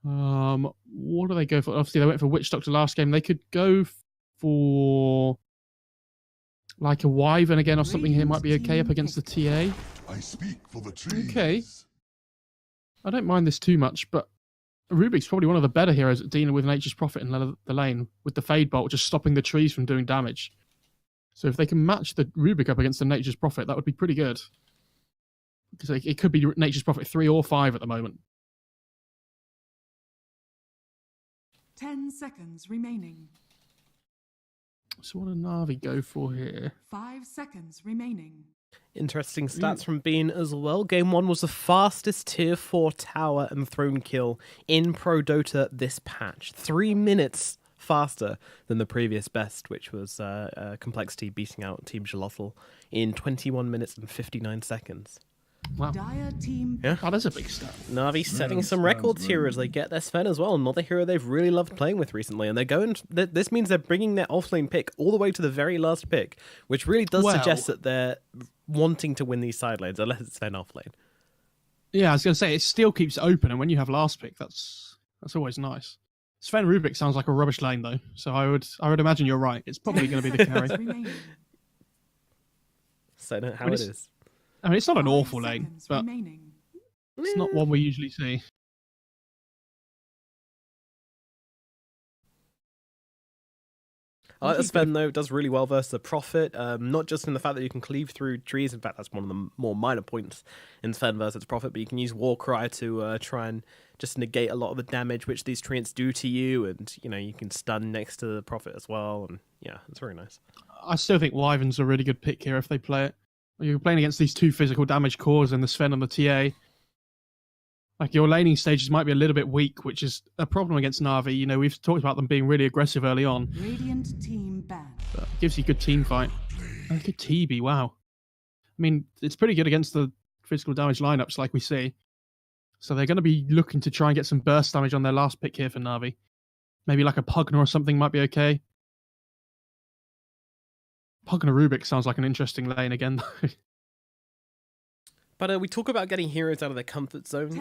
What do they go for? Obviously, they went for Witch Doctor last game. They could go for like a Wyvern again or something here might be okay up against the TA. I speak for the trees. Okay. I don't mind this too much, but Rubik's probably one of the better heroes at dealing with Nature's Prophet in the lane, with the Fade Bolt just stopping the trees from doing damage. So if they can match the Rubik up against the Nature's Prophet, that would be pretty good. Because it could be Nature's Prophet 3 or 5 at the moment. 10 seconds remaining. So what do NaVi go for here? 5 seconds remaining. Interesting stats from Bean as well. Game 1 was the fastest tier 4 tower and throne kill in Pro Dota this patch. 3 minutes faster than the previous best, which was Complexity beating out Team Jalotl in 21 minutes and 59 seconds. Wow. Dire team. Yeah. Oh, that's a big stat. NaVi setting some records here as they get their Sven as well. Another hero they've really loved playing with recently. And they're going. This means they're bringing their offlane pick all the way to the very last pick, which really does suggest that they're wanting to win these side lanes, unless it's Sven offlane. Yeah, I was going to say, it still keeps it open, and when you have last pick, that's always nice. Sven Rubik sounds like a rubbish lane, though, so I would imagine you're right. It's probably going to be the carry. So how it is. I mean, it's not an awful lane, but it's not one we usually see. Sven, though, does really well versus the Prophet, not just in the fact that you can cleave through trees. In fact, that's one of the more minor points in Sven versus Prophet, but you can use Warcry to try and just negate a lot of the damage which these treants do to you, and you can stun next to the Prophet as well, and yeah, it's very nice. I still think Wyvern's a really good pick here if they play it. You're playing against these two physical damage cores and the Sven and the TA. Like, your laning stages might be a little bit weak, which is a problem against NaVi. We've talked about them being really aggressive early on. Radiant team ban. But it gives you good team fight. Look at TB, wow. I mean, it's pretty good against the physical damage lineups like we see. So they're going to be looking to try and get some burst damage on their last pick here for NaVi. Maybe like a Pugna or something might be okay. Pugna Rubik sounds like an interesting lane again, though. But we talk about getting heroes out of their comfort zone.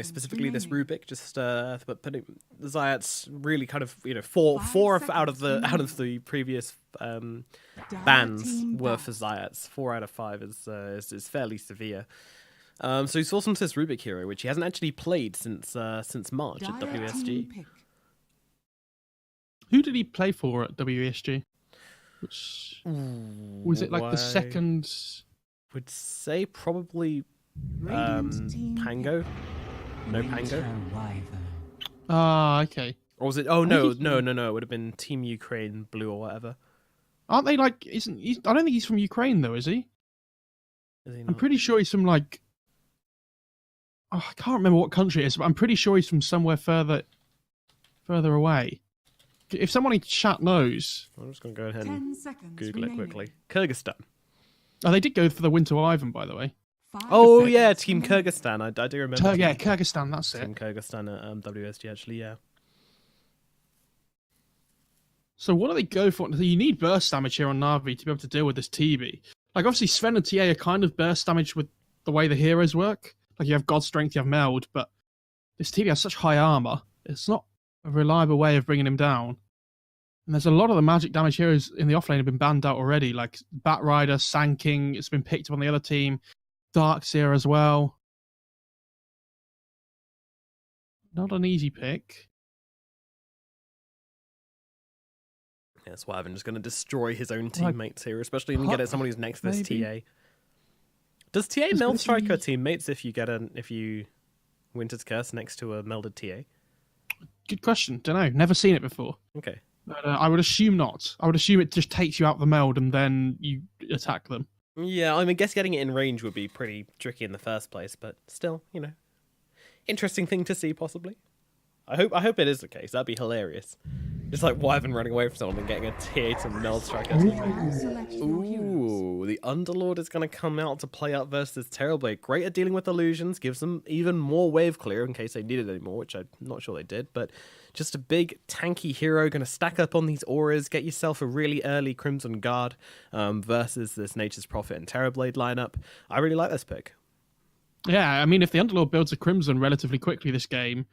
Specifically this Rubik, just putting the Zayat's really kind of four out of the previous bans were for Zayat's. 4 out of 5 is fairly severe. So he saw some to this Rubik hero, which he hasn't actually played since March at WSG. Who did he play for at WSG? Was it like the second? Would say probably Pango. No Pango. Ah, okay. Or was it? Oh no. It would have been Team Ukraine Blue or whatever. Aren't they like? I don't think he's from Ukraine though, is he? Is he not? I'm pretty sure he's from like. Oh, I can't remember what country it is, but I'm pretty sure he's from somewhere further away. If someone in chat knows, I'm just gonna go ahead and Google it quickly. Kyrgyzstan. Oh, they did go for the Winter Wyvern, by the way. Oh yeah, Team Kyrgyzstan. I do remember. Yeah, Kyrgyzstan. That's Team Kyrgyzstan at WSG actually. Yeah. So what do they go for? You need burst damage here on NaVi to be able to deal with this TB. Like, obviously Sven and TA are kind of burst damage with the way the heroes work. Like, you have God Strength, you have Meld, but this TB has such high armor. It's not a reliable way of bringing him down. And there's a lot of the magic damage heroes in the offlane have been banned out already, like Bat Rider, Sand King, it's been picked up on the other team, Darkseer as well. Not an easy pick. Yeah, that's why I'm just going to destroy his own teammates here, especially when you get someone who's next to this TA. Does TA meld Striker teammates if you Winter's Curse next to a melded TA? Good question. Don't know. Never seen it before. Okay. But I would assume not. I would assume it just takes you out the meld and then you attack them. Yeah, I guess getting it in range would be pretty tricky in the first place, but still, interesting thing to see possibly. I hope it is the case. That'd be hilarious. Just like Wyvern running away from someone and getting a TA to meld Striker. Ooh, the Underlord is going to come out to play up versus Terrorblade. Great at dealing with illusions, gives them even more wave clear in case they needed any more, which I'm not sure they did, but just a big tanky hero going to stack up on these auras, get yourself a really early Crimson Guard versus this Nature's Prophet and Terrorblade lineup. I really like this pick. Yeah, I mean, if the Underlord builds a Crimson relatively quickly this game,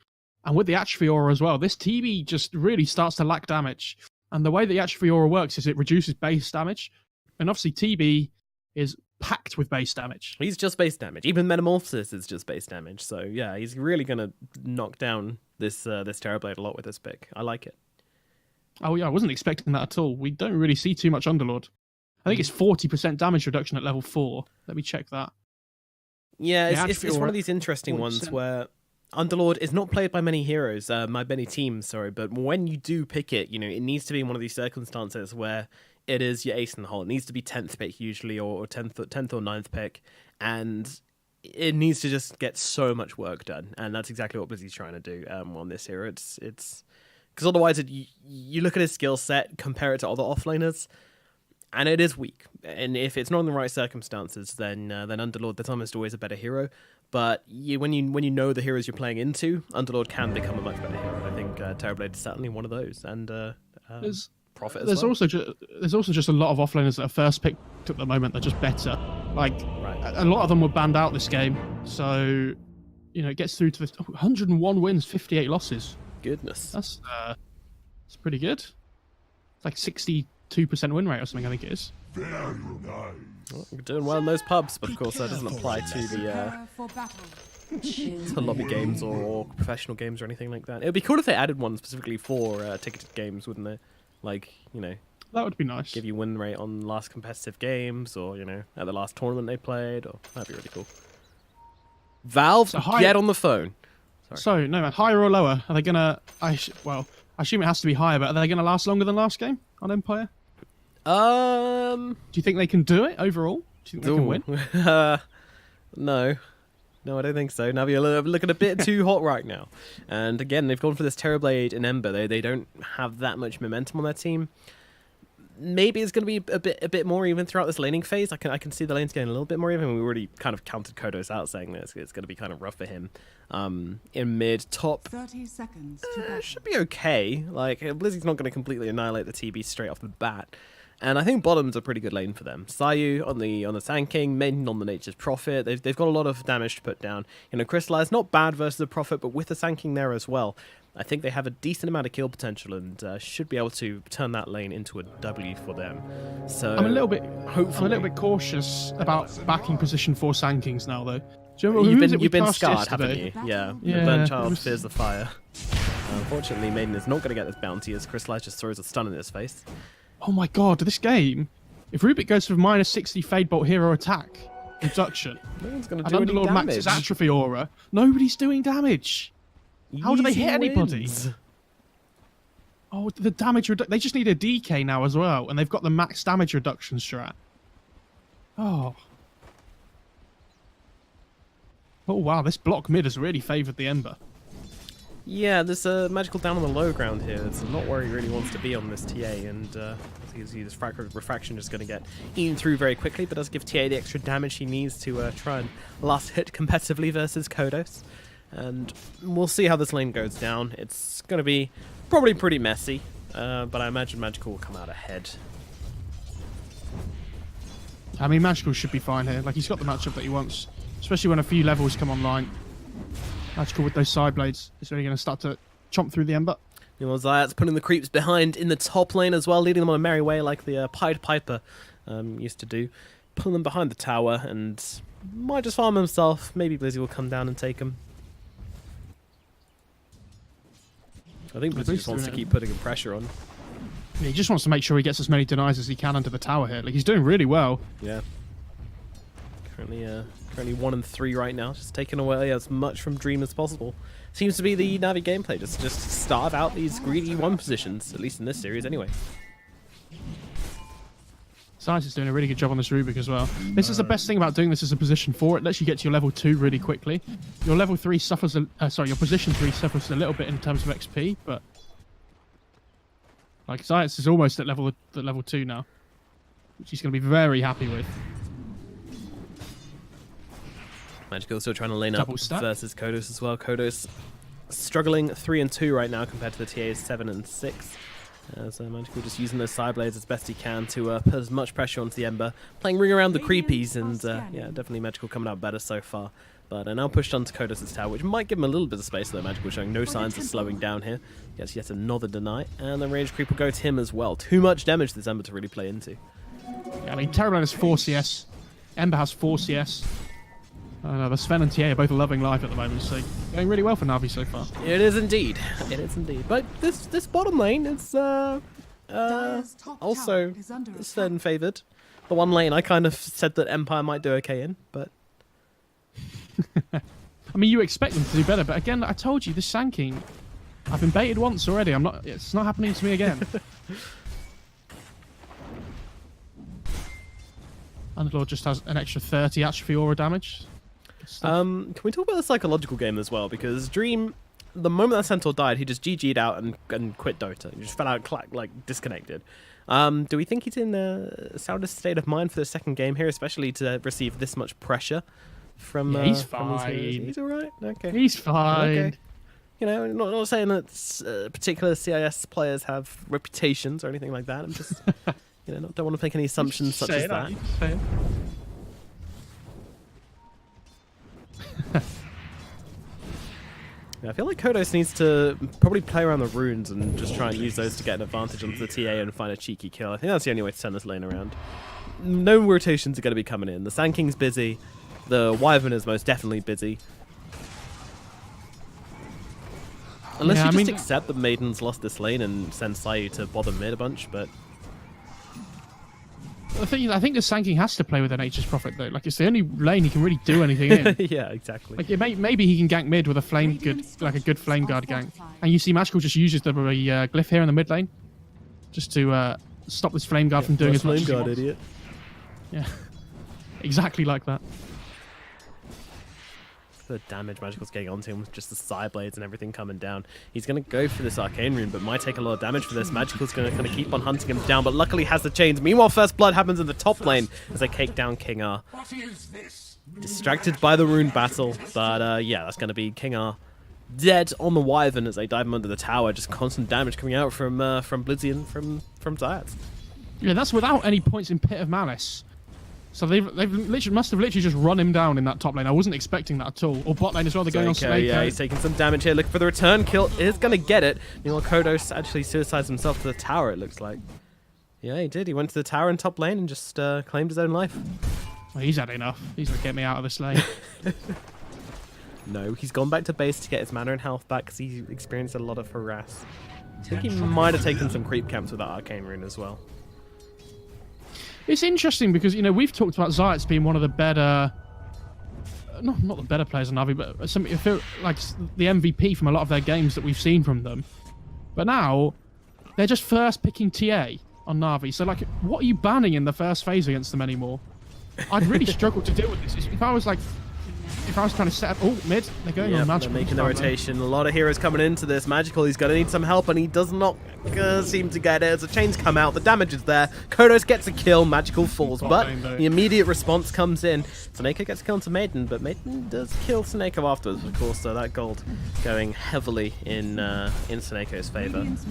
And with the Atrophy Aura as well, this TB just really starts to lack damage. And the way the Atrophy Aura works is it reduces base damage. And obviously TB is packed with base damage. He's just base damage. Even Metamorphosis is just base damage. So yeah, he's really going to knock down this Terrorblade a lot with this pick. I like it. Oh yeah, I wasn't expecting that at all. We don't really see too much Underlord. I think it's 40% damage reduction at level 4. Let me check that. Yeah, it's one of these interesting 40%. Ones where Underlord is not played by many heroes, by many teams, sorry, but when you do pick it, you know, it needs to be in one of these circumstances where it is your ace in the hole. It needs to be 10th pick usually, or 10th or 9th pick, and it needs to just get so much work done, and that's exactly what Blizzy's trying to do on this hero. It's because otherwise you look at his skill set, compare it to other offlaners, and it is weak. And if it's not in the right circumstances, then Underlord, there's almost always a better hero. But when you know the heroes you're playing into, Underlord can become a much better hero. I think Terrorblade is certainly one of those, and Prophet as well. There's also just a lot of offlaners that are first picked at the moment. They're just better. Like a lot of them were banned out this game, so you know it gets through to the 101 wins, 58 losses. Goodness, that's pretty good. It's like 62% win rate or something, I think it is. Very nice. Well, we're doing well in those pubs, but of course that doesn't apply to the lobby games or professional games or anything like that. It would be cool if they added one specifically for ticketed games, wouldn't it? Like, you know, that would be nice. Give you win rate on last competitive games, or you know, at the last tournament they played, or that'd be really cool. Valve, get on the phone. Sorry. So, no man, higher or lower? Are they gonna? I assume it has to be higher, but are they gonna last longer than last game on Empire? Do you think they can do it overall? Do you think they can win? No, I don't think so. NaVi are looking a bit too hot right now. And again, they've gone for this Terrorblade and Ember. They don't have that much momentum on their team. Maybe it's going to be a bit more even throughout this laning phase. I can see the lanes getting a little bit more even. We already kind of counted Kodos out, saying that it's going to be kind of rough for him. In mid, top, 30 seconds should be okay. Like Blizzy's not going to completely annihilate the TB straight off the bat. And I think bottom's a pretty good lane for them. Sayu on the Sand King, Maiden on the Nature's Prophet. They've got a lot of damage to put down. You know, Crystallize, not bad versus the Prophet, but with the Sand King there as well, I think they have a decent amount of kill potential and should be able to turn that lane into a W for them. So I'm a little bit cautious about backing position for Sand Kings now, though. Do you remember you've been scarred, yesterday? haven't you? Yeah. The burnt child fears the fire. Unfortunately, Maiden is not going to get this bounty as Crystallize just throws a stun in his face. Oh my god, this game, if Rubik goes for minus 60 Fade Bolt hero attack reduction, no one's going to do any Underlord damage. maxes Atrophy Aura, nobody's doing damage. How do they hit anybody? Oh, the damage they just need a DK now as well, and they've got the max damage reduction strat. Oh wow, this block mid has really favoured the Ember. Yeah, there's a magical down on the low ground here. It's not where he really wants to be on this TA, and this refraction is going to get eaten through very quickly, but does give TA the extra damage he needs to try and last hit competitively versus Kodos. And we'll see how this lane goes down. It's going to be probably pretty messy, but I imagine Magical will come out ahead. I mean, Magical should be fine here. Like, he's got the matchup that he wants, especially when a few levels come online. Magical with those side blades is really going to start to chomp through the Ember. Meanwhile, Zayat's putting the creeps behind in the top lane as well, leading them on a merry way like the Pied Piper used to do. Pulling them behind the tower and might just farm himself. Maybe Blizzy will come down and take him. I think Blizzy just wants to keep putting pressure on. Yeah, he just wants to make sure he gets as many denies as he can under the tower here. Like, he's doing really well. Yeah. Currently 1 and 3 right now, just taking away as much from Dream as possible. Seems to be the NaVi gameplay, just starve out these greedy 1 positions, at least in this series anyway. CIS is doing a really good job on this Rubik as well. This is the best thing about doing this as a position 4. It lets you get to your level 2 really quickly. Your level 3 suffers, your position 3 suffers a little bit in terms of XP, but like CIS is almost at level 2 now, which he's going to be very happy with. Magical still trying to lane up versus Kodos as well. Kodos struggling 3 and 2 right now compared to the TA's 7 and 6. As Magical just using those side blades as best he can to put as much pressure onto the Ember. Playing ring around the creepies, and yeah, definitely Magical coming out better so far. But now pushed onto Kodos' tower, which might give him a little bit of space, though. Magical showing no signs of slowing down here. Gets yet another deny, and the range creep will go to him as well. Too much damage this Ember to really play into. Yeah, I mean, Terrorblade has 4 CS. Ember has 4 CS. The Sven and TA are both loving life at the moment, so going really well for Navi so far. It is indeed. It is indeed. But this bottom lane is also Sven favoured. The one lane I kind of said that Empire might do okay in, but... I mean, you expect them to do better, but again, I told you, this Sanking, I've been baited once already. It's not happening to me again. Underlord just has an extra 30 atrophy aura damage. Can we talk about the psychological game as well? Because Dream, the moment that Centaur died, he just GG'd out and quit Dota. He just fell out, like disconnected. Do we think he's in a soundest state of mind for the second game here, especially to receive this much pressure from? Yeah, he's fine. He's all right. Okay. He's fine. Okay. You know, not saying that particular CIS players have reputations or anything like that. I'm just, you know, don't want to make any assumptions such as that. Yeah, I feel like Kodos needs to probably play around the runes and just try and use those to get an advantage onto the TA and find a cheeky kill. I think that's the only way to turn this lane around. No rotations are going to be coming in. The Sand King's busy. The Wyvern is most definitely busy. Unless you just accept that Maiden's lost this lane and send Sayu to bother mid a bunch, but... I think the Sand King has to play with an Nature's Prophet though. Like, it's the only lane he can really do anything in. Yeah, exactly. Like, maybe he can gank mid with a a good flame guard gank. And you see Magical just uses the glyph here in the mid lane, just to stop this flame guard from doing as much. Flame guard, idiot. Yeah, exactly like that. The damage Magical's getting onto him with just the side blades and everything coming down. He's going to go for this Arcane Rune, but might take a lot of damage for this. Magical's going to kind of keep on hunting him down, but luckily has the chains. Meanwhile, First Blood happens in the top lane as they cake down King R. Distracted by the rune battle, but yeah, that's going to be King R dead on the Wyvern as they dive him under the tower. Just constant damage coming out from Blizzy and from Zayat. Yeah, that's without any points in Pit of Malice. So they've must have literally just run him down in that top lane. I wasn't expecting that at all. Or bot lane as well. They're going on Snake. Yeah, he's taking some damage here. Looking for the return kill. Is going to get it. Meanwhile, Kodos actually suicides himself to the tower, it looks like. Yeah, he did. He went to the tower in top lane and just claimed his own life. Well, he's had enough. He's like, get me out of this lane. No, he's gone back to base to get his mana and health back because he experienced a lot of harass. I think he might have taken some creep camps with that Arcane Rune as well. It's interesting because, you know, we've talked about Zayat being one of the better... Not the better players on Navi, but I feel like the MVP from a lot of their games that we've seen from them. But now, they're just first picking TA on Navi. So, like, what are you banning in the first phase against them anymore? I'd really struggle to deal with this. If I was trying to set up... Oh, mid. They're going on Magical. They're making the rotation. A lot of heroes coming into this. Magical, he's going to need some help, and he does not seem to get it. As the chains come out, the damage is there. Kodos gets a kill. Magical falls, but the immediate response comes in. Seneko gets a kill into Maiden, but Maiden does kill Seneko afterwards, of course, so that gold going heavily in Seneko's favour. It's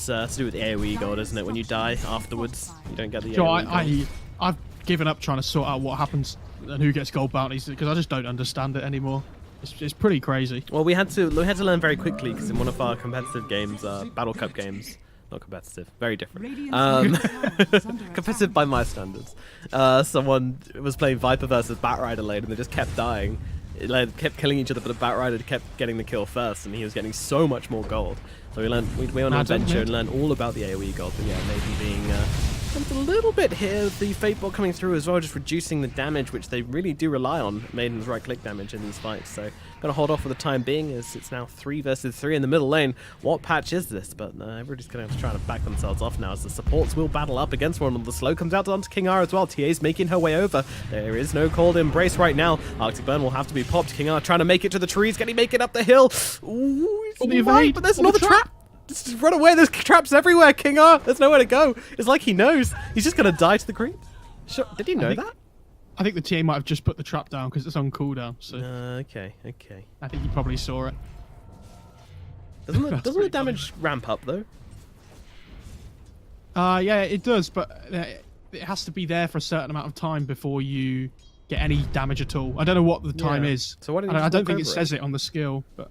to do with the AoE gold, isn't it? When you die afterwards, you don't get the AoE gold. I've given up trying to sort out what happens and who gets gold bounties because I just don't understand it anymore. It's pretty crazy. Well, we had to learn very quickly because in one of our competitive games, Battle Cup games, not competitive, very different. Competitive by my standards. Someone was playing Viper versus Batrider lane and they just kept dying. It kept killing each other, but the Batrider kept getting the kill first, and he was getting so much more gold. So we went on an adventure and learned all about the AoE gold. But yeah, maybe being a little bit here, the Fate Bot coming through as well, just reducing the damage, which they really do rely on, Maiden's right-click damage in these fights. So going to hold off for the time being, as it's now 3 versus 3 in the middle lane. What patch is this? But everybody's going to have to try to back themselves off now, as the supports will battle up against one. The slow comes out onto King R as well. TA's making her way over. There is no cold embrace right now. Arctic Burn will have to be popped. King R trying to make it to the trees. Can he make it up the hill? Ooh, right, but there's another trap. Just run away, there's traps everywhere, King R! There's nowhere to go. It's like he knows. He's just going to die to the creep. Sure. Did he know that? I think the TA might have just put the trap down because it's on cooldown. So okay. I think he probably saw it. Doesn't the damage ramp up though? Yeah, it does, but it has to be there for a certain amount of time before you get any damage at all. I don't know what the time is. So why didn't I you don't walk think it over says it on the skill, but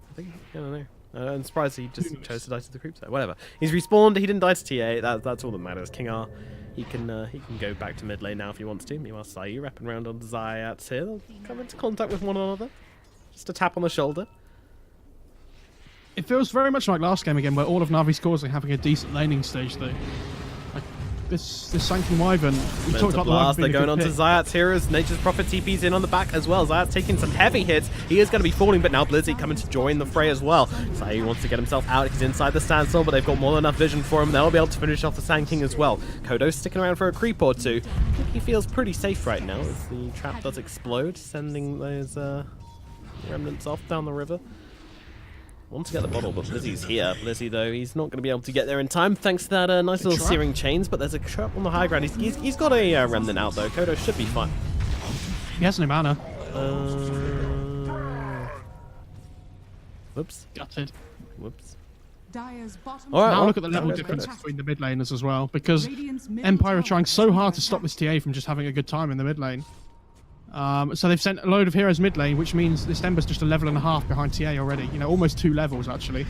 I think I don't know. I'm surprised he just chose to die to the creeps there. Whatever. He's respawned. He didn't die to TA. That's all that matters. King R, he can go back to mid lane now if he wants to. Meanwhile, Sayu wrapping around on Zayats here. They'll come into contact with one another. Just a tap on the shoulder. it feels very much like last game again, where all of Navi's cores are having a decent laning stage though. Like this Sankin Wyvern. We talked about the blast. Wyvern They're being a going on good to Zayat's Heroes. Nature's Prophet TP's in on the back as well. Zayat's taking some heavy hits. He is going to be falling, but now Blizzy coming to join the fray as well. Sayu wants to get himself out. He's inside the standstill, but they've got more than enough vision for him. They'll be able to finish off the Sand King as well. Kodo's sticking around for a creep or two. I think he feels pretty safe right now as the trap does explode, sending those remnants off down the river. Want to get the bottle, but Blizzy's here. Blizzy, though, he's not going to be able to get there in time thanks to that nice little searing chains, but there's a trap on the high ground. He's got a remnant out, though. Kodo should be fine. He has no mana. Whoops. Gutted. Whoops. Dire's bottom All right, Now well, look at the level difference between the mid laners as well, because Empire are trying so hard to stop this TA from just having a good time in the mid lane. So they've sent a load of heroes mid lane, which means this Ember's just a level and a half behind TA already. You know, almost 2 levels actually.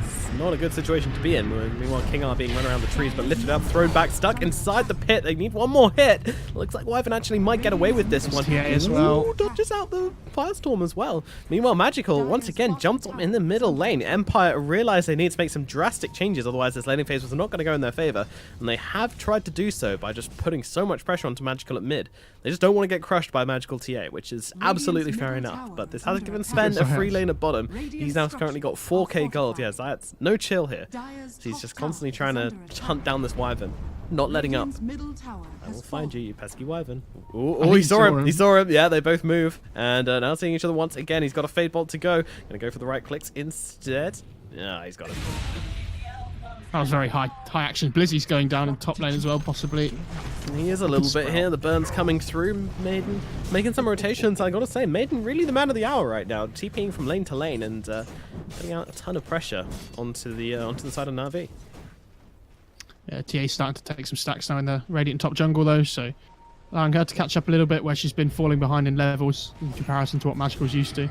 It's not a good situation to be in. Meanwhile, King R being run around the trees, but lifted up, thrown back, stuck inside the pit. They need one more hit. Looks like Wyvern actually might get away with this one. TA as well. Ooh, dodges out the Firestorm as well. Meanwhile, Magical once again jumped up in the middle lane. Empire realized they need to make some drastic changes, otherwise this laning phase was not going to go in their favor. And they have tried to do so by just putting so much pressure onto Magical at mid. They just don't want to get crushed by Magical TA, which is absolutely fair enough. But this has given Sven a free lane at bottom. He's now currently got 4k gold. Yeah, that's no chill here. So he's just constantly trying to hunt down this Wyvern, not letting up. I will find you, you pesky Wyvern. Oh, he saw him. He saw him. Yeah, they both move. And now seeing each other once again. He's got a Fade Bolt to go. Gonna go for the right clicks instead. Yeah, he's got it. That was very high action. Blizzy's going down in top lane as well, possibly. He is a little bit here. The burn's coming through. Maiden making some rotations. I gotta say, Maiden really the man of the hour right now, TPing from lane to lane and putting out a ton of pressure onto the side of NaVi. Yeah, TA's starting to take some stacks now in the Radiant top jungle though, so allowing her to catch up a little bit where she's been falling behind in levels in comparison to what Magical's used to.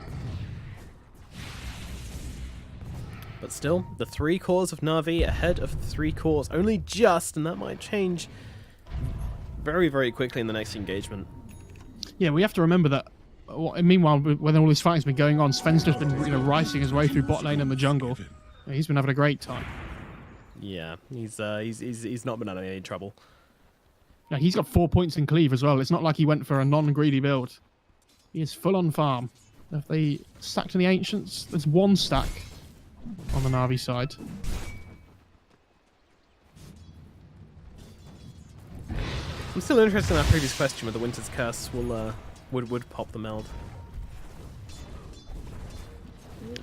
But still, the 3 cores of NaVi ahead of the 3 cores, only just, and that might change very, very quickly in the next engagement. Yeah, we have to remember that. Meanwhile, when all this fighting's been going on, Sven's just been ricing his way through bot lane and the jungle. Yeah, he's been having a great time. Yeah, he's not been under any trouble. Yeah, he's got 4 points in cleave as well. It's not like he went for a non-greedy build. He is full on farm. If they stacked in the Ancients, there's 1 stack on the NaVi side. I'm still interested in that previous question whether Winter's Curse will would pop the meld.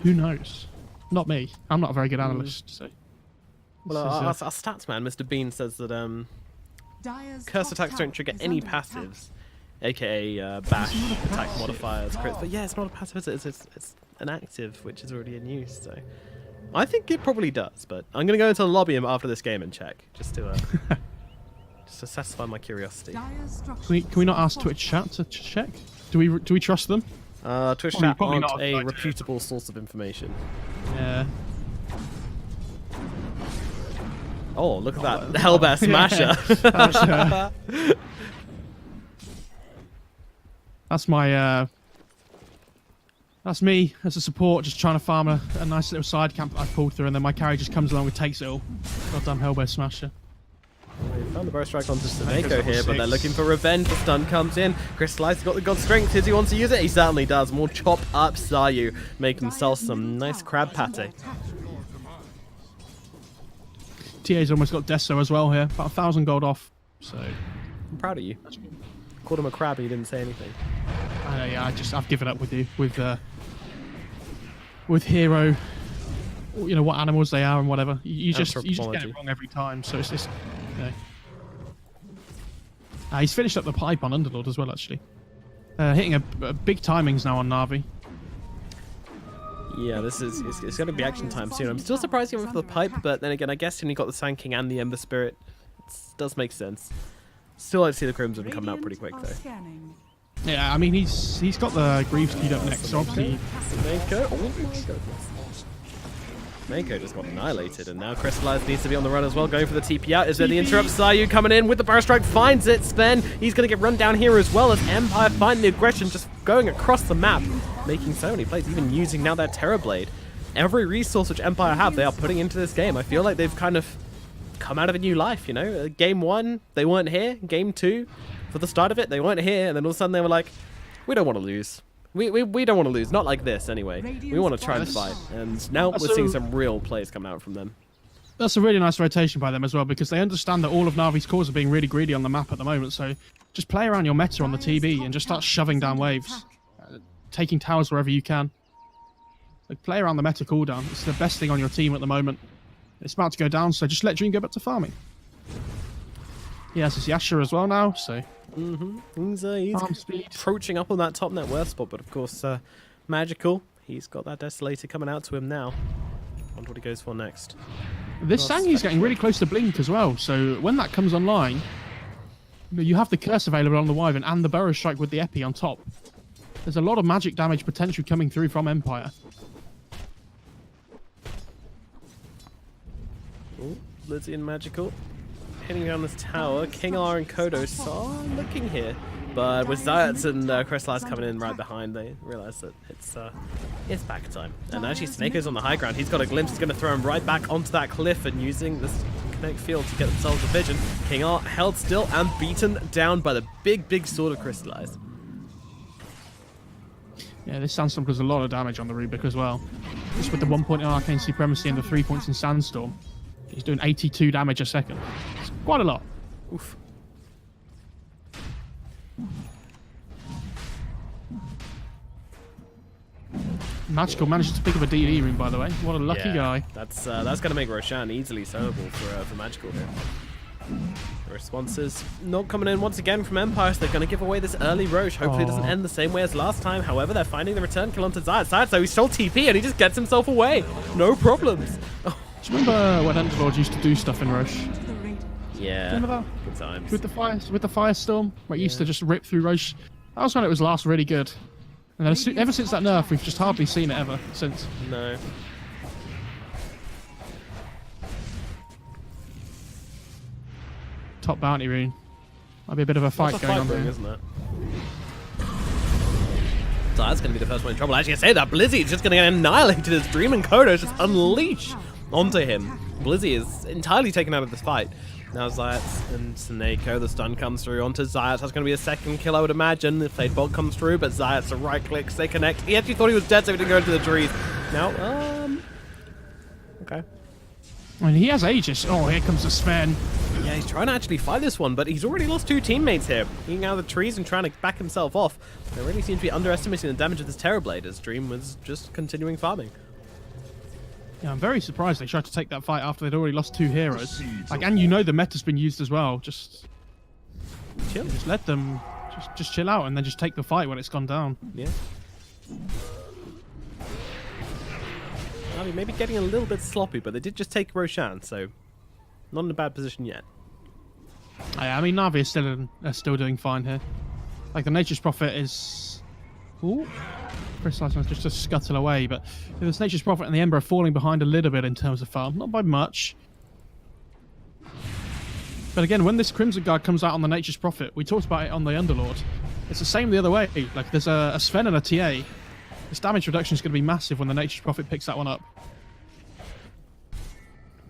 Who knows? Not me. I'm not a very good analyst, so. Well, our stats man, Mr. Bean, says that curse attacks don't trigger any passives, aka bash, attack modifiers, crits. But yeah, it's not a passive, it's an active, which is already in use. So I think it probably does. But I'm gonna go into the lobby after this game and check, just to satisfy my curiosity. Can we not ask Twitch chat to check? Do we trust them? Twitch chat aren't a reputable source of information. Yeah. Oh, look at that Hellbear Smasher. That's my that's me as a support, just trying to farm a nice little side camp I've pulled through, and then my carry just comes along and takes it all. Goddamn Hellbear Smasher. They found the burst strike onto Sameko here, but they're looking for revenge. The stun comes in. Crystallized got the god strength. Does he want to use it? He certainly does. More chop up Sayu, make himself some nice crab pate. TA's almost got Deso as well here, about 1,000 gold off. So I'm proud of you. Called him a crab and he didn't say anything. I know, yeah, I've given up with you with hero. You know what animals they are and whatever. You just get it wrong every time. So it's just. He's finished up the pipe on Underlord as well, actually. Hitting a big timings now on NaVi. Yeah, this is it's going to be action time soon. I'm still surprised he went for the pipe, but then again, I guess when he got the Sand King and the Ember Spirit, it does make sense. Still, I'd see the Crimson coming out pretty quick though. Yeah, I mean he's got the Greaves queued up next, so obviously. Mako, oh my goodness. Mako just got annihilated, and now Crystallize needs to be on the run as well, going for the TP out. Is there the interrupt? Sayu coming in with the Burst Strike, finds it. Sven, he's going to get run down here as well, as Empire find the aggression, just going across the map, making so many plays, even using now their Terror Blade. Every resource which Empire have, they are putting into this game. I feel like they've kind of come out of a new life, you know? Game 1, they weren't here. Game 2, for the start of it, they weren't here, and then all of a sudden they were like, we don't want to lose. We don't want to lose. Not like this, anyway. We want to try and fight. And now we're seeing some real plays come out from them. That's a really nice rotation by them as well, because they understand that all of Navi's cores are being really greedy on the map at the moment. So just play around your meta on the TB and just start shoving down waves. Taking towers wherever you can. Like, play around the meta cooldown. It's the best thing on your team at the moment. It's about to go down, so just let Dream go back to farming. He has his Yasha as well now, so... He's approaching up on that top net worth spot, but of course, Magical, he's got that Desolator coming out to him now. I wonder what he goes for next. This Sangi's getting really close to Blink as well, so when that comes online, you have the Curse available on the Wyvern and the Burrow Strike with the Epi on top. There's a lot of magic damage potential coming through from Empire. Oh, Lizzie and Magical. Hitting down this tower, King R and Kodos are looking here, but with Zayats and Crystallize coming in right behind, they realise that it's back time. And actually, Snakeo's on the high ground. He's got a glimpse. He's going to throw him right back onto that cliff, and using this Connect Field to get themselves a vision. King R held still and beaten down by the big sword of Crystallize. Yeah, this Sandstorm does a lot of damage on the Rubik as well. Just with the 1 point in Arcane Supremacy and the 3 points in Sandstorm. He's doing 82 damage a second. It's quite a lot. Oof. Magical manages to pick up a DD room, by the way. What a lucky guy. That's going to make Roshan easily sellable for Magical here. The responses not coming in once again from Empire, so they're going to give away this early Roche. Hopefully it doesn't end the same way as last time. However, they're finding the return kill onto Zayat, so he stole TP and he just gets himself away. No problems. Oh. Do you remember when Underlord used to do stuff in Roche? Yeah. Remember that? Good times. With the Firestorm, where it used to just rip through Roche. That was when it was last really good. And then ever since that nerf, we've just hardly seen it ever since. No. Top bounty rune. Might be a bit of a fight going on there, isn't it? So that's going to be the first one in trouble. Actually, I say that Blizzy is just going to get annihilated as Dream and Kodos just unleash onto him. Blizzy is entirely taken out of this fight. Now Zayats and Snako, the stun comes through onto Zayats. That's going to be a second kill, I would imagine. The Fade Bolt comes through, but Zayats, a right click, they connect. He actually thought he was dead, so he didn't go into the trees. Now, okay. I mean, he has Aegis. Oh, here comes the Sven. Yeah, he's trying to actually fight this one, but he's already lost 2 teammates here. Getting out of the trees and trying to back himself off. They really seem to be underestimating the damage of this Terror Blade, as Dream was just continuing farming. Yeah, I'm very surprised they tried to take that fight after they'd already lost 2 heroes. Like, and you know the meta's been used as well. Just chill. Just let them just chill out and then just take the fight when it's gone down. Yeah. I mean, maybe getting a little bit sloppy, but they did just take Roshan, so not in a bad position yet. I mean, NaVi is still doing fine here. Like, the Nature's Prophet is... Ooh. Crystallize just to scuttle away, but this Nature's Prophet and the Ember are falling behind a little bit in terms of farm. Not by much. But again, when this Crimson Guard comes out on the Nature's Prophet, we talked about it on the Underlord. It's the same the other way. Like, there's a Sven and a TA. This damage reduction is going to be massive when the Nature's Prophet picks that one up.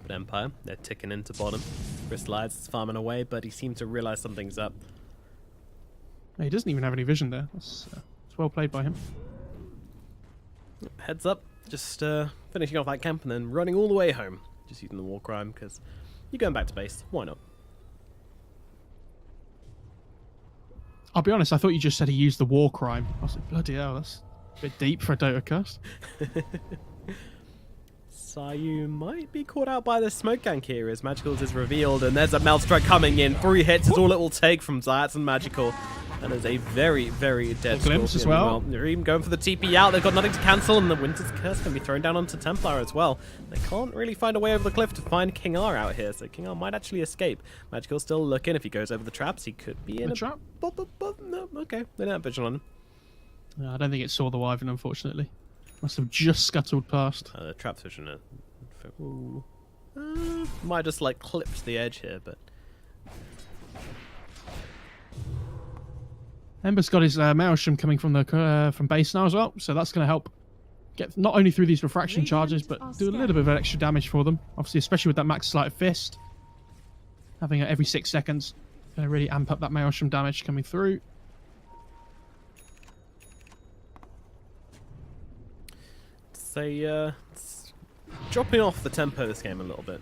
But Empire, they're ticking into bottom. Crystallize is farming away, but he seems to realize something's up. He doesn't even have any vision there. That's well played by him. Heads up, just finishing off that camp and then running all the way home. Just using the war crime, because you're going back to base. Why not? I'll be honest, I thought you just said he used the war crime. I was like, bloody hell, that's a bit deep for a Dota cast. Sayu might be caught out by the smoke gank here as Magicals is revealed, and there's a Melt Strike coming in. 3 hits is all it will take from Zayats and Magical. That is a very, very dead Glimpse as Scorpion. well. They're even going for the TP out. They've got nothing to cancel, and the Winter's Curse can be thrown down onto Templar as well. They can't really find a way over the cliff to find King R out here, so King R might actually escape. Magical's still looking. If he goes over the traps, he could be in a trap. No, okay, they don't have vision on him. No, I don't think it saw the Wyvern, unfortunately. Must have just scuttled past. The trap vision. Ooh. Might just like clipped the edge here, but. Ember's got his Maelstrom coming from the from base now as well, so that's going to help get not only through these refraction charges, but do a little bit of extra damage for them. Obviously, especially with that max sleight of fist, having it every 6 seconds, going to really amp up that Maelstrom damage coming through. It's dropping off the tempo of this game a little bit.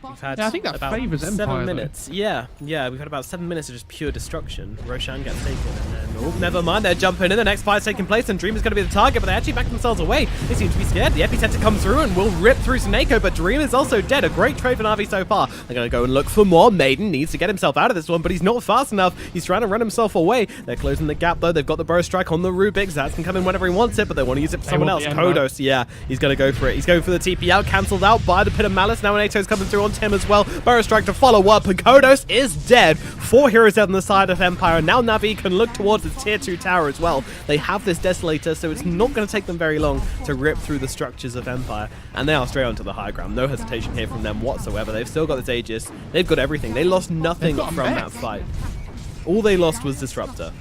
We've had I think that about favours 7 Empire, minutes. Yeah, we've had about 7 minutes of just pure destruction. Roshan gets taken, and then, oh, never mind, they're jumping in. The next fight's taking place, and Dream is going to be the target, but they actually back themselves away. They seem to be scared. The epicenter comes through and will rip through Snako, but Dream is also dead. A great trade for NaVi so far. They're going to go and look for more. Maiden needs to get himself out of this one, but he's not fast enough. He's trying to run himself away. They're closing the gap, though. They've got the Burrow Strike on the Rubik. Zaz can come in whenever he wants it, but they want to use it for someone else. Kodos, yeah, he's going to go for it. He's going for the TP out, cancelled out by the Pit of Malice. Now Nato's coming through on Tim as well. Burrow Strike to follow up, and Kodos is dead. 4 heroes out on the side of Empire, and now NaVi can look towards the tier 2 tower as well. They have this Desolator, so it's not going to take them very long to rip through the structures of Empire, and they are straight onto the high ground. No hesitation here from them whatsoever. They've still got this Aegis. They've got everything. They lost nothing from that fight. All they lost was Disruptor.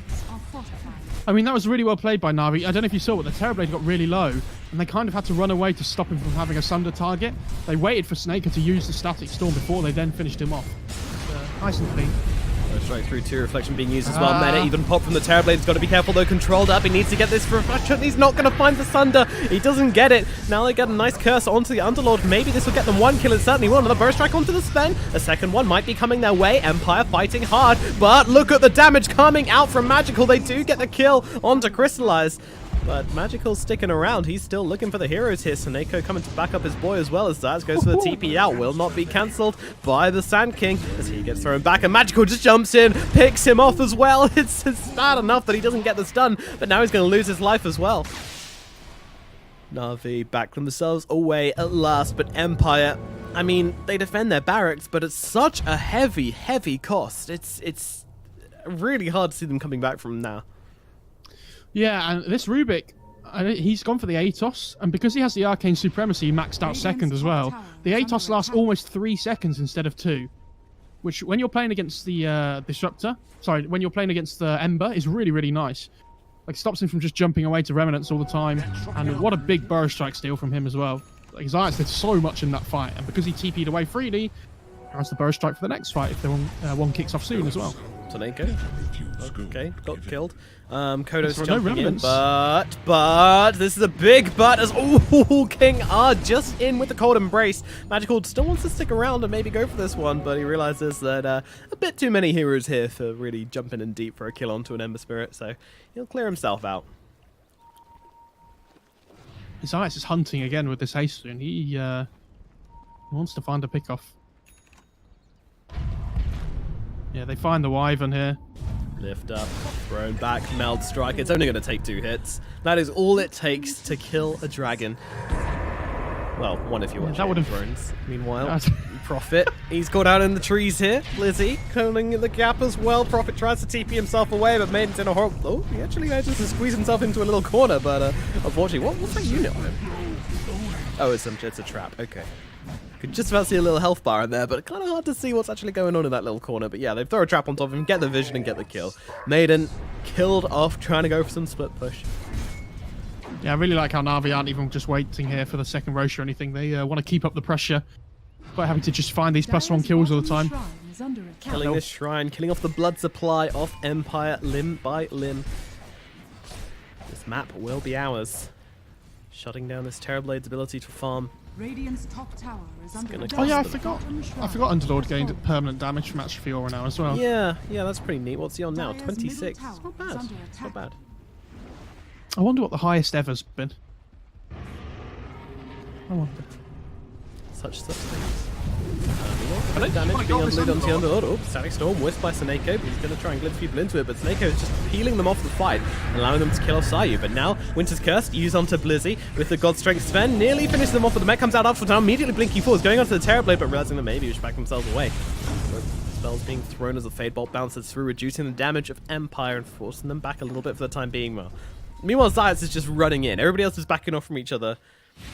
I mean, that was really well played by NaVi. I don't know if you saw, but the Terrorblade got really low, and they kind of had to run away to stop him from having a Sunder target. They waited for Snaker to use the Static Storm before they then finished him off. Nice and clean. Strike through 2, Reflection being used as well. Meta even pop from the Terrorblade. He's got to be careful though, controlled up. He needs to get this for Reflection. He's not going to find the Sunder. He doesn't get it. Now they get a nice curse onto the Underlord. Maybe this will get them 1 kill. It certainly will. Another Burst Strike onto the Sven. A second one might be coming their way. Empire fighting hard, but look at the damage coming out from Magical. They do get the kill onto Crystallize. But Magical's sticking around. He's still looking for the heroes here. Seneko coming to back up his boy as well as Zaz goes for the TP out. Will not be cancelled by the Sand King as he gets thrown back. And Magical just jumps in, picks him off as well. It's bad enough that he doesn't get the stun, but now he's going to lose his life as well. NaVi back themselves away at last, but Empire, I mean, they defend their barracks, but it's such a heavy, heavy cost. It's really hard to see them coming back from now. Yeah, and this Rubik, he's gone for the Atos, and because he has the Arcane Supremacy, he maxed out second as well. The Atos lasts almost 3 seconds instead of 2, which when you're playing against the Disruptor, when you're playing against the Ember, is really, really nice. Like, stops him from just jumping away to Remnants all the time, and what a big Burrow Strike steal from him as well. Like, Zayas did so much in that fight, and because he TP'd away freely, has the Burrow Strike for the next fight if the one kicks off soon as well. Seneko. Okay, got killed. Kodos jumping in, but this is a big but as King R just in with the Cold Embrace. Magical still wants to stick around and maybe go for this one, but he realizes that a bit too many heroes here for really jumping in deep for a kill onto an Ember Spirit, so he'll clear himself out. Zayas is hunting again with this haste soon. He wants to find a pick-off. Yeah, they find the Wyvern here. Lift up, thrown back, Meld Strike. It's only going to take 2 hits. That is all it takes to kill a dragon. Well, one if you watch Game of Thrones. Meanwhile, Prophet, he's caught out in the trees here. Lizzie calling in the gap as well. Prophet tries to TP himself away, but Maiden's in a horrible... Oh, he actually manages to squeeze himself into a little corner, but unfortunately, what's that unit on him? Oh, it's a trap. Okay. Could just about see a little health bar in there, but kind of hard to see what's actually going on in that little corner. But yeah, they throw a trap on top of him, get the vision, and get the kill. Maiden killed off, trying to go for some split push. Yeah, I really like how NaVi aren't even just waiting here for the second Roche or anything. They want to keep up the pressure. Quite happy to just find these +1 kills all the time. Killing this shrine, killing off the blood supply of Empire limb by limb. This map will be ours. Shutting down this Terrorblade's ability to farm. Radiant's top tower is under attack. Oh yeah, I forgot Underlord gained permanent damage from Atrophy Aura now as well. Yeah, that's pretty neat. What's he on now? 26. It's not bad. It's not bad. I wonder what the highest ever's been. I wonder. Such things. Damage being unloaded onto the underlord. Oh, Static Storm whiffed by Seneko, but he's going to try and glimpse people into it, but Seneko is just peeling them off the fight, allowing them to kill off Sayu. But now, Winter's Curse used onto Blizzy with the God Strength Sven, nearly finishes them off, but the mech comes out up for down, immediately blinking forwards, going onto the Terror Blade, but realizing that maybe we should back themselves away. Spells being thrown as the Fade Bolt bounces through, reducing the damage of Empire and forcing them back a little bit for the time being. Meanwhile, Zayat's is just running in. Everybody else is backing off from each other.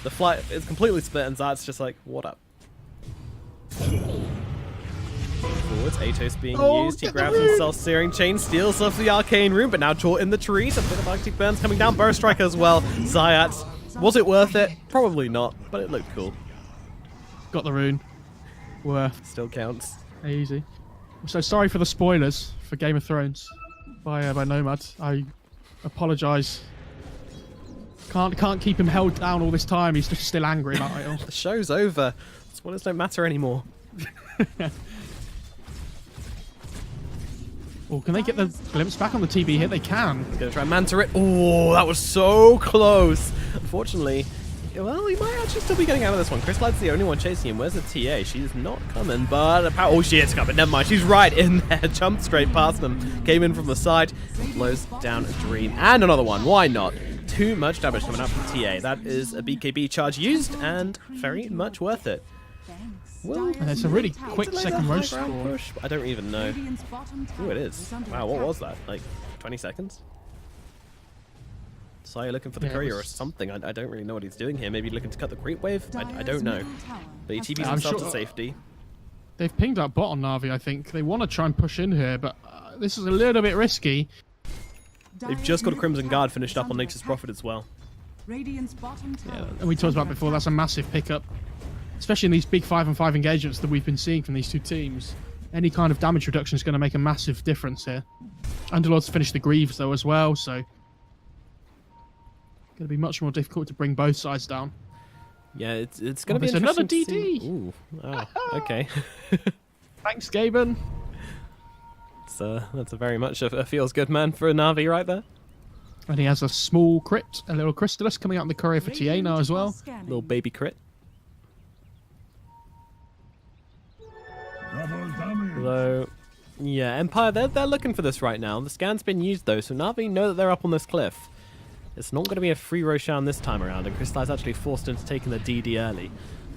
The flight is completely split, and Zayat's just like, what up? Forwards, Atos being used. He grabs himself Searing Chain, steals off the Arcane Rune, but now caught in the trees. A bit of Arctic Burns coming down. Burst Striker as well. Zayat, was it worth it? Probably not, but it looked cool. Got the rune. Worth. Still counts. Easy. So sorry for the spoilers for Game of Thrones by Nomad. I apologise. Can't keep him held down all this time. He's just still angry about it all. The show's over. Spoilers don't matter anymore. Oh, can they get the glimpse back on the TB here? They can. He's going to try and Manta it. Oh, that was so close. Unfortunately, well, he might actually still be getting out of this one. Crystalline's the only one chasing him. Where's the TA? She's not coming, but oh, she is coming. Never mind. She's right in there. Jumped straight past them. Came in from the side. Blows down a Dream. And another one. Why not? Too much damage coming out from TA. That is a BKB charge used, and very much worth it. Well, and it's a really quick second roast push. I don't even know. Oh, it is. Wow, what was that? Like 20 seconds? So you're looking for the courier or something. I don't really know what he's doing here. Maybe looking to cut the creep wave? I don't know. But he TV's himself to safety. They've pinged that bot on NaVi, I think. They want to try and push in here, but this is a little bit risky. They've just got a Crimson Guard finished up on Nature's Prophet as well. Yeah, and we talked about before, that's a massive pickup. Especially in these big 5-on-5 engagements that we've been seeing from these two teams. Any kind of damage reduction is going to make a massive difference here. Underlord's finished the Greaves though as well, so going to be much more difficult to bring both sides down. Yeah, it's going to be another interesting. DD. Ooh, oh, okay. Thanks, Gaben. That's a very much a feels good man for a NaVi right there. And he has a small crit, a little Crystallis coming out in the courier for TA now as well. Little baby crit. Although, yeah, Empire, they're looking for this right now. The scan's been used though, so NaVi know that they're up on this cliff. It's not going to be a free Roshan this time around, and Crystallize actually forced into taking the DD early.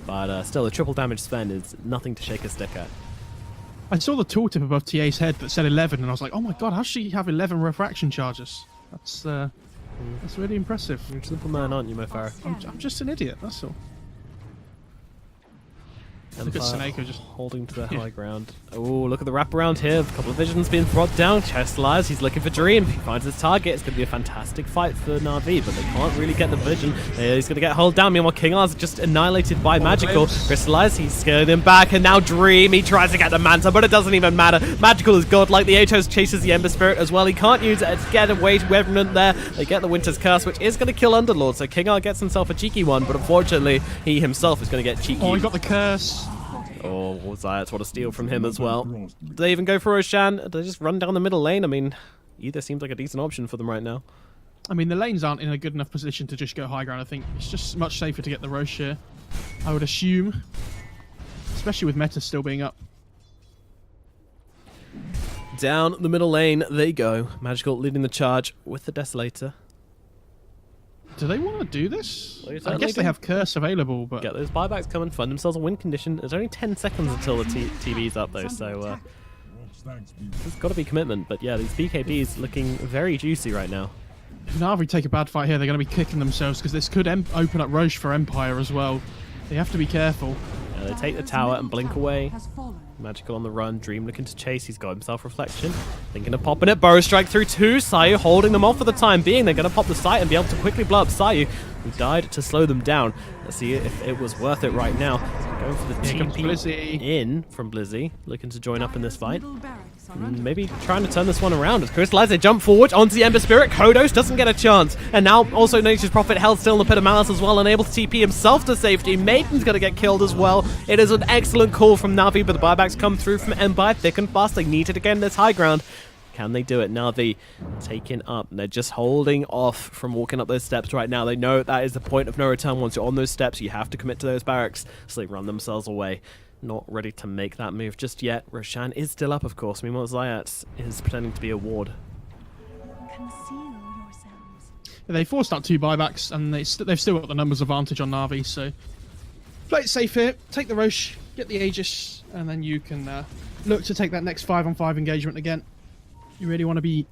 But still, a triple damage spend is nothing to shake a stick at. I saw the tooltip above TA's head that said 11, and I was like, oh my god, how does she have 11 refraction charges? That's really impressive. You're a simple man, aren't you, MoFarah? I'm just an idiot, that's all. Look at Seneko just holding to the high ground. Oh, look at the wraparound here. A couple of visions being brought down. Chestlies, he's looking for Dream. He finds his target. It's going to be a fantastic fight for NaVi, but they can't really get the vision. He's going to get held down. Meanwhile, King R's just annihilated by Magical. Crystallize, he's scared him back, and now Dream. He tries to get the Manta, but it doesn't even matter. Magical is godlike. The Atos chases the Ember Spirit as well. He can't use it to get away to Revenant there. They get the Winter's Curse, which is going to kill Underlord, so King R gets himself a cheeky one, but unfortunately, he himself is going to get cheeky. Oh, he got the curse. Oh, Zayat's what a steal from him as well. Do they even go for Roshan? Do they just run down the middle lane? I mean, either seems like a decent option for them right now. I mean, the lanes aren't in a good enough position to just go high ground. I think it's just much safer to get the Roche here, I would assume. Especially with meta still being up. Down the middle lane they go. Magical leading the charge with the Desolator. Do they want to do this? Well, I guess they have Curse available, but... Get those buybacks coming, find themselves a win condition. There's only 10 seconds until the TV's up, though, so there's got to be commitment. But yeah, these BKBs looking very juicy right now. If NaVi take a bad fight here, they're going to be kicking themselves, because this could open up Roche for Empire as well. They have to be careful. Yeah, they take the tower and blink away. Magical on the run. Dream looking to chase. He's got himself Reflection. Thinking of popping it. Burrow Strike through two. Sayu holding them off for the time being. They're going to pop the site and be able to quickly blow up Sayu, who died to slow them down. Let's see if it was worth it right now. Going for the TP in from Blizzy. Looking to join up in this fight. Maybe trying to turn this one around. As Crystallize, they jump forward onto the Ember Spirit. Kodos doesn't get a chance. And now also Nature's Prophet held still in the Pit of Malice as well, unable to TP himself to safety. Maiden's going to get killed as well. It is an excellent call from NaVi, but the buybacks come through from Empire thick and fast. They need it again this high ground. Can they do it? NaVi taken up. They're just holding off from walking up those steps right now. They know that is the point of no return. Once you're on those steps, you have to commit to those barracks. So they run themselves away. not ready to make that move just yet. Roshan is still up, of course. Meanwhile, Zayat is pretending to be a ward. Conceal yourselves. They forced out 2 buybacks, and they've still got the numbers advantage on NaVi, so play it safe here, take the Roche, get the Aegis, and then you can look to take that next 5-on-5 engagement again. You really want to be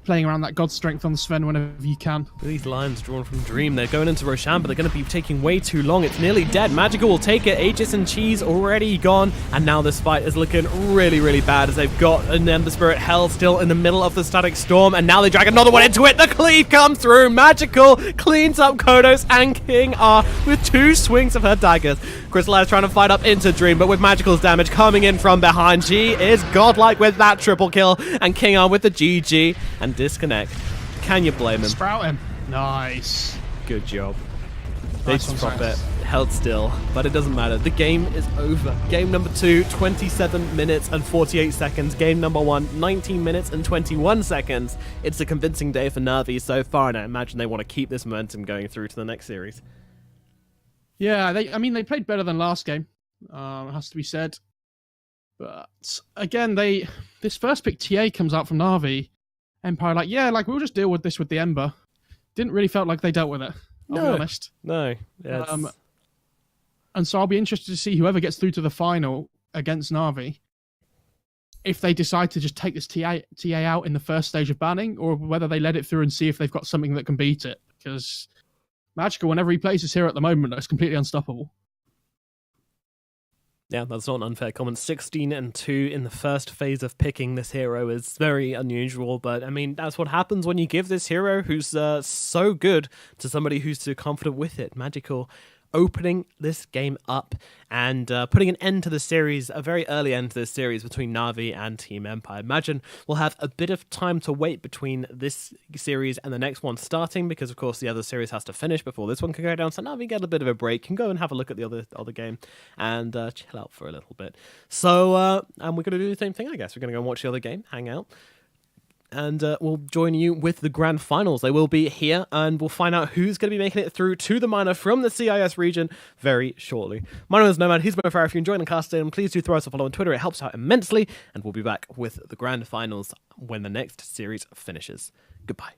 playing around that God strength on the Sven whenever you can. These lines drawn from Dream. They're going into Roshan, but they're going to be taking way too long. It's nearly dead. Magical will take it. Aegis and Cheese already gone. And now this fight is looking really, really bad as they've got an Ember Spirit Hell still in the middle of the Static Storm. And now they drag another one into it. The cleave comes through. Magical cleans up Kodos and King R with 2 swings of her daggers. Crystallize trying to fight up into Dream, but with Magical's damage coming in from behind, she is godlike with that triple kill. And King R with the GG and disconnect. Can you blame him? Sprout him. Nice. Good job. They Nice just one, drop it. Cyrus. Held still, but it doesn't matter. The game is over. Game number 2, 27 minutes and 48 seconds. Game number 1, 19 minutes and 21 seconds. It's a convincing day for NaVi so far, and I imagine they want to keep this momentum going through to the next series. Yeah, they played better than last game. It has to be said. But again, this first pick TA comes out from NaVi. Empire we'll just deal with this with the Ember. Didn't really felt like they dealt with it. I'll be honest. No. Yeah, and so I'll be interested to see whoever gets through to the final against NaVi, if they decide to just take this TA out in the first stage of banning, or whether they let it through and see if they've got something that can beat it. Because Magical, whenever he plays this hero at the moment, is completely unstoppable. Yeah, that's not an unfair comment. 16-2 in the first phase of picking this hero is very unusual, but I mean, that's what happens when you give this hero who's so good to somebody who's too confident with it. Magical opening this game up and putting an end to the series, a very early end to this series between NaVi and Team Empire. Imagine we'll have a bit of time to wait between this series and the next one starting, because of course the other series has to finish before this one can go down, so NaVi get a bit of a break, can go and have a look at the other game and chill out for a little bit. So, and we're going to do the same thing, I guess. We're going to go and watch the other game, hang out, and we'll join you with the grand finals. They will be here, and we'll find out who's going to be making it through to the minor from the CIS region very shortly. My name is Nomad, he's MoFarah. If you're enjoying the casting, please do throw us a follow on Twitter. It helps out immensely, and we'll be back with the grand finals when the next series finishes. Goodbye.